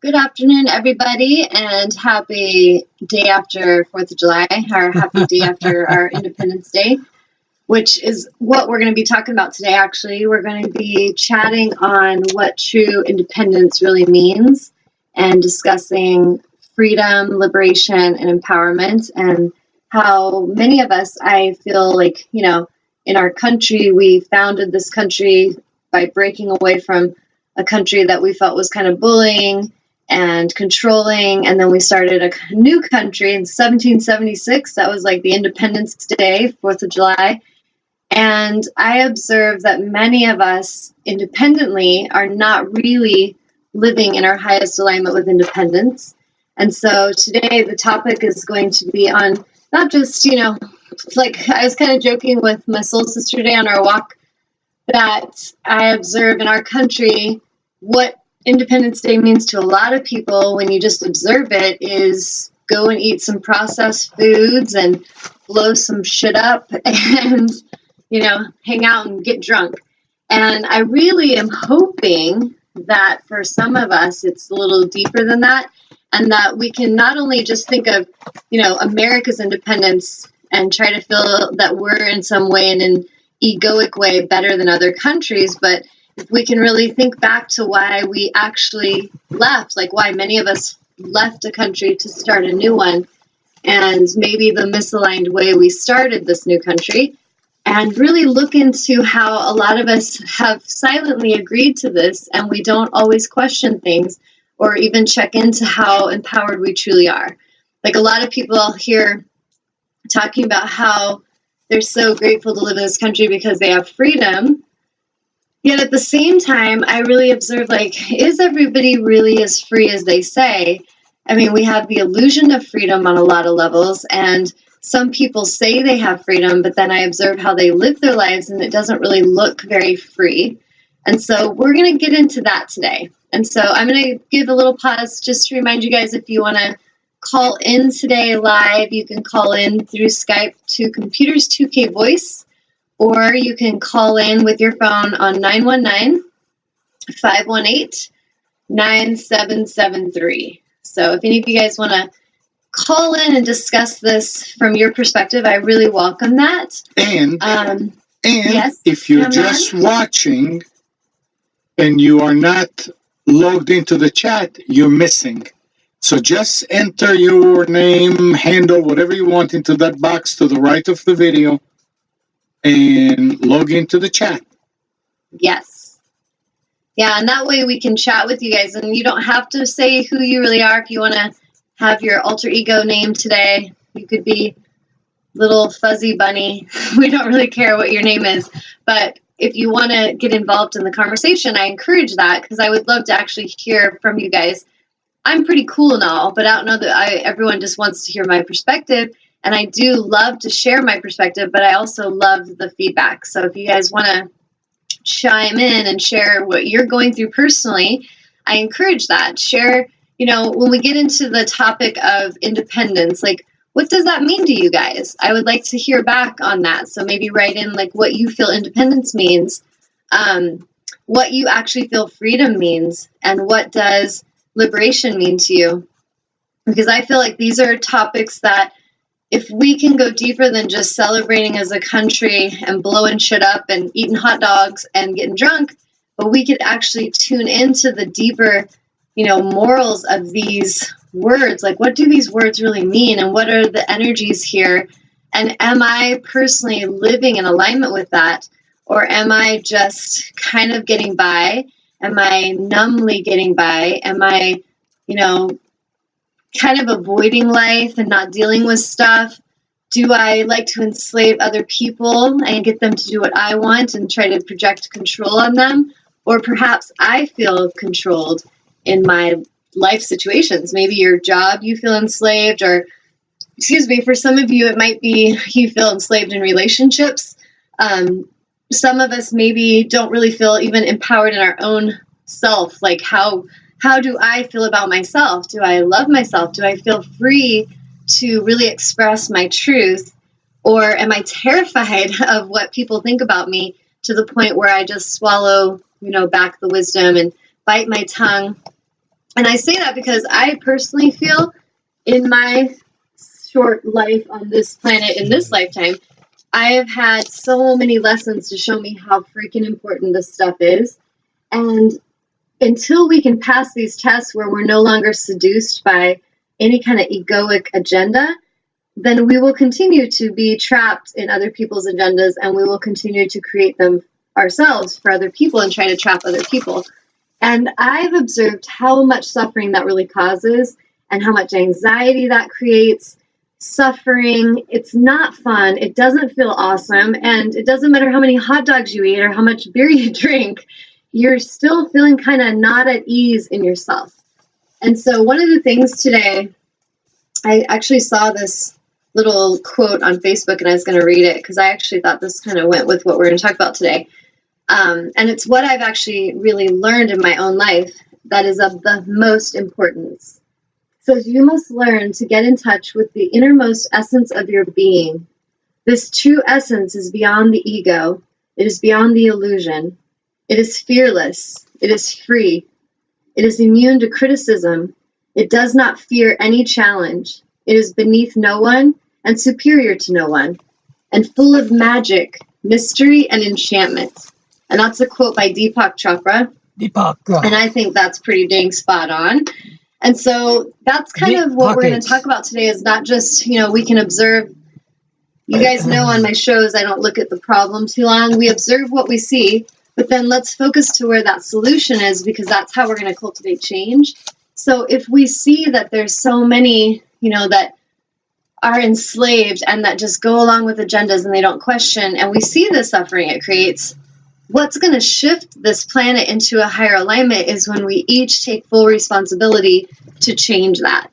Good afternoon, everybody, and happy day after 4th of July, or happy day after our Independence Day, which is what we're going to be talking about today, actually. We're going to be chatting on what true independence really means and discussing freedom, liberation, and empowerment, and how many of us, I feel like, in our country, we founded this country by breaking away from a country that we felt was kind of bullying and controlling, and then we started a new country in 1776. That was like the Independence Day, 4th of July. And I observed that many of us independently are not really living in our highest alignment with independence. And so today the topic is going to be on not just, like I was kind of joking with my soul sister today on our walk, that I observe in our country what Independence Day means to a lot of people when you just observe it is go and eat some processed foods and blow some shit up and, hang out and get drunk. And I really am hoping that for some of us, it's a little deeper than that, and that we can not only just think of, America's independence and try to feel that we're in some way, in an egoic way, better than other countries, but if we can really think back to why we actually left, like why many of us left a country to start a new one, and maybe the misaligned way we started this new country, and really look into how a lot of us have silently agreed to this, and we don't always question things or even check into how empowered we truly are. Like a lot of people here talking about how they're so grateful to live in this country because they have freedom. Yet at the same time, I really observe, is everybody really as free as they say? I mean, we have the illusion of freedom on a lot of levels, and some people say they have freedom, but then I observe how they live their lives, and it doesn't really look very free. And so we're going to get into that today. And so I'm going to give a little pause just to remind you guys, if you want to call in today live, you can call in through Skype to Computers 2K Voice, or you can call in with your phone on 919-518-9773. So if any of you guys want to call in and discuss this from your perspective, I really welcome that. And yes, if you're just watching and you are not logged into the chat, you're missing. So just enter your name, handle, whatever you want into that box to the right of the video, and log into the chat. Yes. Yeah, and that way we can chat with you guys, and you don't have to say who you really are. If you want to have your alter ego name today, you could be Little Fuzzy Bunny. We don't really care what your name is, but if you want to get involved in the conversation, I encourage that, because I would love to actually hear from you guys. I'm pretty cool and all, but I don't know that everyone just wants to hear my perspective. And I do love to share my perspective, but I also love the feedback. So if you guys want to chime in and share what you're going through personally, I encourage that. Share, when we get into the topic of independence, what does that mean to you guys? I would like to hear back on that. So maybe write in what you feel independence means, what you actually feel freedom means, and what does liberation mean to you? Because I feel like these are topics that, if we can go deeper than just celebrating as a country and blowing shit up and eating hot dogs and getting drunk, but we could actually tune into the deeper, morals of these words. What do these words really mean, and what are the energies here? And am I personally living in alignment with that? Or am I just kind of getting by? Am I numbly getting by? Am I, kind of avoiding life and not dealing with stuff? Do I like to enslave other people and get them to do what I want and try to project control on them? Or perhaps I feel controlled in my life situations. Maybe your job, you feel enslaved, or, for some of you, it might be you feel enslaved in relationships. Some of us maybe don't really feel even empowered in our own self. How do I feel about myself? Do I love myself? Do I feel free to really express my truth? Or am I terrified of what people think about me to the point where I just swallow, back the wisdom and bite my tongue And I say that because I personally feel in my short life on this planet, in this lifetime, I have had so many lessons to show me how freaking important this stuff is. And until we can pass these tests where we're no longer seduced by any kind of egoic agenda, then we will continue to be trapped in other people's agendas, and we will continue to create them ourselves for other people and try to trap other people. And I've observed how much suffering that really causes and how much anxiety that creates. Suffering, it's not fun, it doesn't feel awesome, and it doesn't matter how many hot dogs you eat or how much beer you drink, you're still feeling kind of not at ease in yourself. And so one of the things today, I actually saw this little quote on Facebook, and I was going to read it because I actually thought this kind of went with what we're going to talk about today. And it's what I've actually really learned in my own life that is of the most importance. It says, you must learn to get in touch with the innermost essence of your being. This true essence is beyond the ego. It is beyond the illusion. It is fearless. It is free. It is immune to criticism. It does not fear any challenge. It is beneath no one and superior to no one, and full of magic, mystery, and enchantment. And that's a quote by Deepak Chopra. And I think that's pretty dang spot on. And so that's kind of what we're going to talk about today, is not just, we can observe. You guys know on my shows, I don't look at the problem too long. We observe what we see, but then let's focus to where that solution is, because that's how we're going to cultivate change. So if we see that there's so many, that are enslaved and that just go along with agendas and they don't question, and we see the suffering it creates, what's going to shift this planet into a higher alignment is when we each take full responsibility to change that.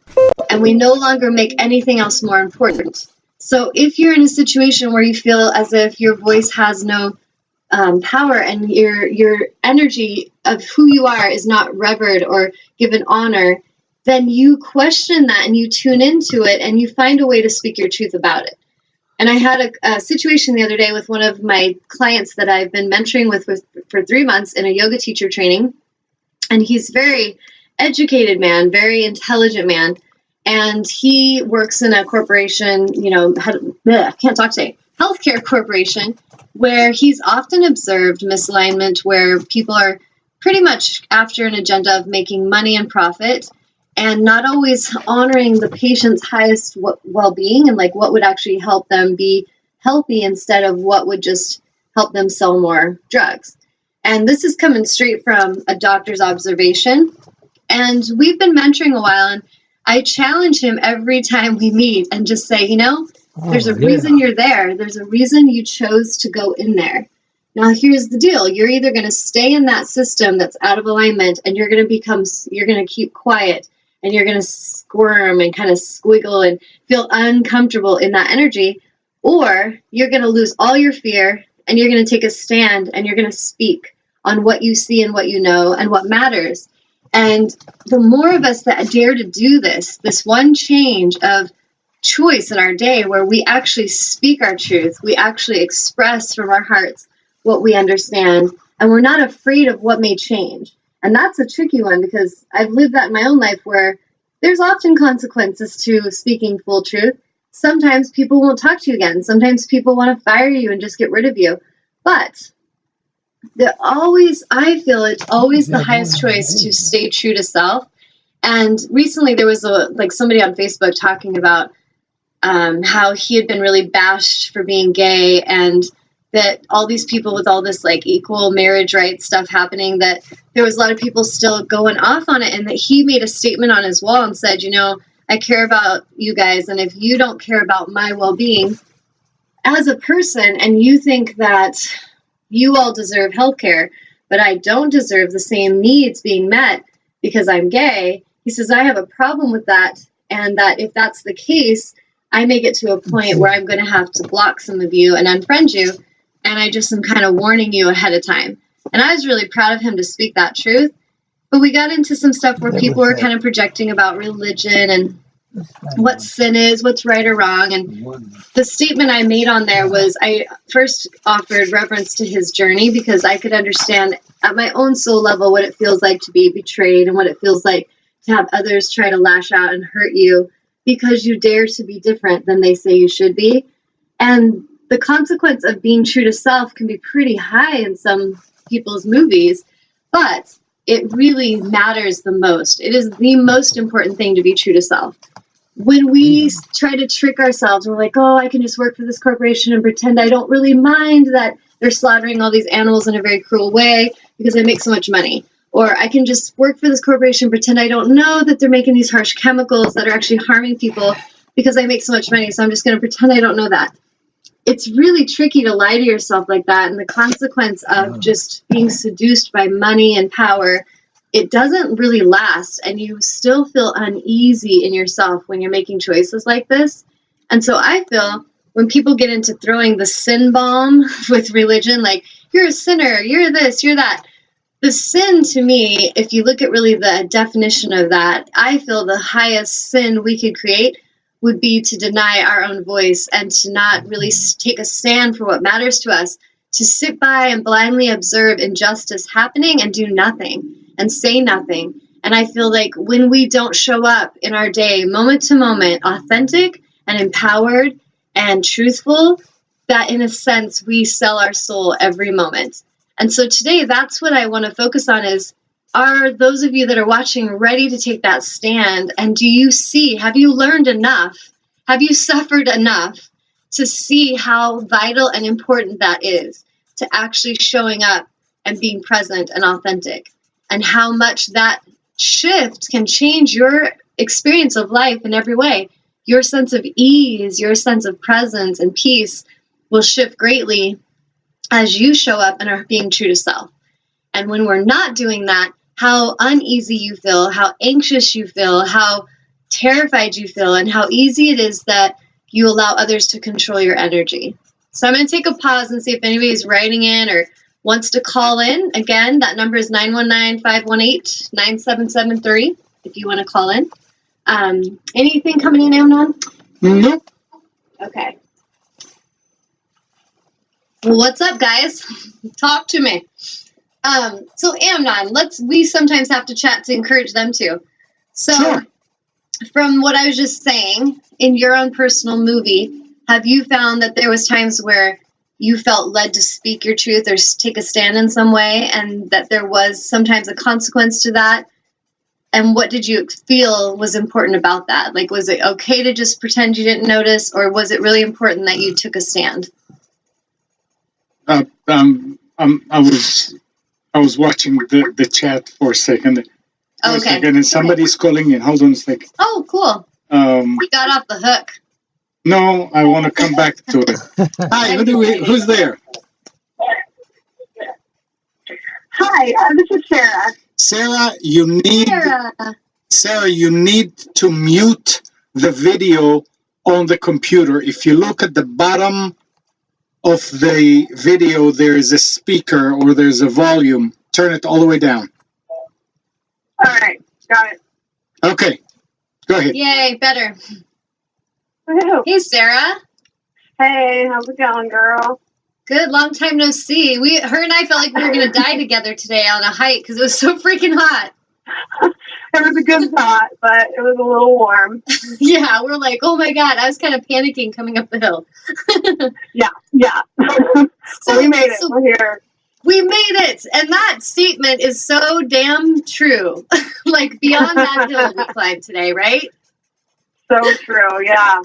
And we no longer make anything else more important. So if you're in a situation where you feel as if your voice has no power and your energy of who you are is not revered or given honor, then you question that and you tune into it and you find a way to speak your truth about it. And I had a situation the other day with one of my clients that I've been mentoring with for 3 months in a yoga teacher training. And he's very educated man, very intelligent man. And he works in a corporation, can't talk today, healthcare corporation, where he's often observed misalignment, where people are pretty much after an agenda of making money and profit, and not always honoring the patient's highest well-being and like what would actually help them be healthy instead of what would just help them sell more drugs. And this is coming straight from a doctor's observation. And we've been mentoring a while, and I challenge him every time we meet and just say, there's a reason you're there. There's a reason you chose to go in there. Now, here's the deal. You're either going to stay in that system that's out of alignment, and you're going to keep quiet, and you're going to squirm and kind of squiggle and feel uncomfortable in that energy, or you're going to lose all your fear, and you're going to take a stand, and you're going to speak on what you see and what you know and what matters. And the more of us that dare to do this one change of choice in our day where we actually speak our truth, we actually express from our hearts what we understand, and we're not afraid of what may change. And that's a tricky one, because I've lived that in my own life where there's often consequences to speaking full truth. Sometimes people won't talk to you again. Sometimes people want to fire you and just get rid of you. But I feel it's always the highest choice to stay true to self. And recently there was somebody on Facebook talking about how he had been really bashed for being gay, and that all these people with all this equal marriage rights stuff happening, that there was a lot of people still going off on it, and that he made a statement on his wall and said, I care about you guys, and if you don't care about my well-being as a person, and you think that you all deserve healthcare, but I don't deserve the same needs being met because I'm gay, he says, I have a problem with that, and that if that's the case, I may get to a point where I'm going to have to block some of you and unfriend you, and I just am kind of warning you ahead of time. And I was really proud of him to speak that truth. But we got into some stuff where people were kind of projecting about religion and what sin is, what's right or wrong. And the statement I made on there was, I first offered reverence to his journey, because I could understand at my own soul level what it feels like to be betrayed and what it feels like to have others try to lash out and hurt you because you dare to be different than they say you should be. And the consequence of being true to self can be pretty high in some people's movies, but it really matters the most. It is the most important thing to be true to self. When we try to trick ourselves, we're like, oh, I can just work for this corporation and pretend I don't really mind that they're slaughtering all these animals in a very cruel way because I make so much money. Or I can just work for this corporation, pretend I don't know that they're making these harsh chemicals that are actually harming people because I make so much money, so I'm just going to pretend I don't know that. It's really tricky to lie to yourself like that, and the consequence of just being seduced by money and power, it doesn't really last, and you still feel uneasy in yourself when you're making choices like this. And so I feel when people get into throwing the sin bomb with religion, like, you're a sinner, you're this, you're that, the sin to me, if you look at really the definition of that, I feel the highest sin we could create would be to deny our own voice and to not really take a stand for what matters to us, to sit by and blindly observe injustice happening and do nothing and say nothing. And I feel like when we don't show up in our day, moment to moment, authentic and empowered and truthful, that in a sense, we sell our soul every moment. And so today, that's what I want to focus on is, are those of you that are watching ready to take that stand? And do you see, have you learned enough? Have you suffered enough to see how vital and important that is to actually showing up and being present and authentic? And how much that shift can change your experience of life in every way. Your sense of ease, your sense of presence and peace will shift greatly as you show up and are being true to self. And when we're not doing that, how uneasy you feel, how anxious you feel, how terrified you feel, and how easy it is that you allow others to control your energy. So I'm going to take a pause and see if anybody's writing in or wants to call in. Again, that number is 919-518-9773 if you want to call in. Anything coming in, Amnon? Nope. Okay. Well, what's up, guys? Talk to me. So Amnon, we sometimes have to chat to encourage them too. So Sure. From what I was just saying, in your own personal movie, have you found that there was times where you felt led to speak your truth or take a stand in some way, and that there was sometimes a consequence to that? And what did you feel was important about that? Like, was it okay to just pretend you didn't notice, or was it really important that you took a stand? I was watching the chat for a second. Okay. And somebody's calling in. Hold on a second. Oh, cool. You got off the hook. No, I want to come back to it. Hi, who's there? Hi, this is Sarah. Sarah, you need to mute the video on the computer. If you look at the bottom of the video, there is a speaker or there's a volume. Turn it all the way down. All right, got it. Okay, go ahead. Yay, better. Woohoo. Hey, Sarah. Hey, how's it going, girl? Good, long time no see. Her and I felt like we were going to die together today on a hike because it was so freaking hot. It was a good thought, but it was a little warm. Yeah, we're like, oh my God, I was kind of panicking coming up the hill. Yeah. So we made it. We're here. We made it, and that statement is so damn true. Like, beyond that hill we climbed today, right? So true, yeah.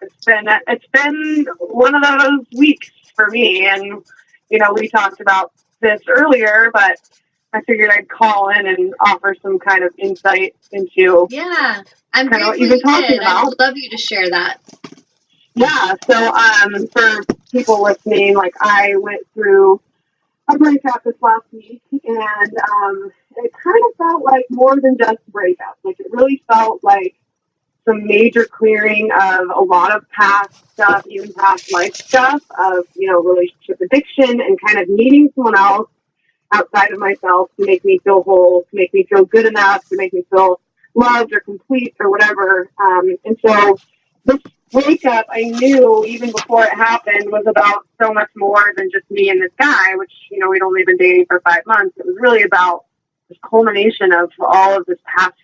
It's been one of those weeks for me, and we talked about this earlier, but I figured I'd call in and offer some kind of insight into I'm kind of what grateful you've been you talking did. about. I would love you to share that. Yeah, so for people listening, like, I went through a breakup this last week, and it kind of felt like more than just breakup. Like, it really felt like some major clearing of a lot of past stuff, even past life stuff, of, relationship addiction, and kind of needing someone else outside of myself to make me feel whole, to make me feel good enough, to make me feel loved or complete or whatever. And so this breakup, I knew even before it happened, was about so much more than just me and this guy, which, we'd only been dating for 5 months. It was really about this culmination of all of this past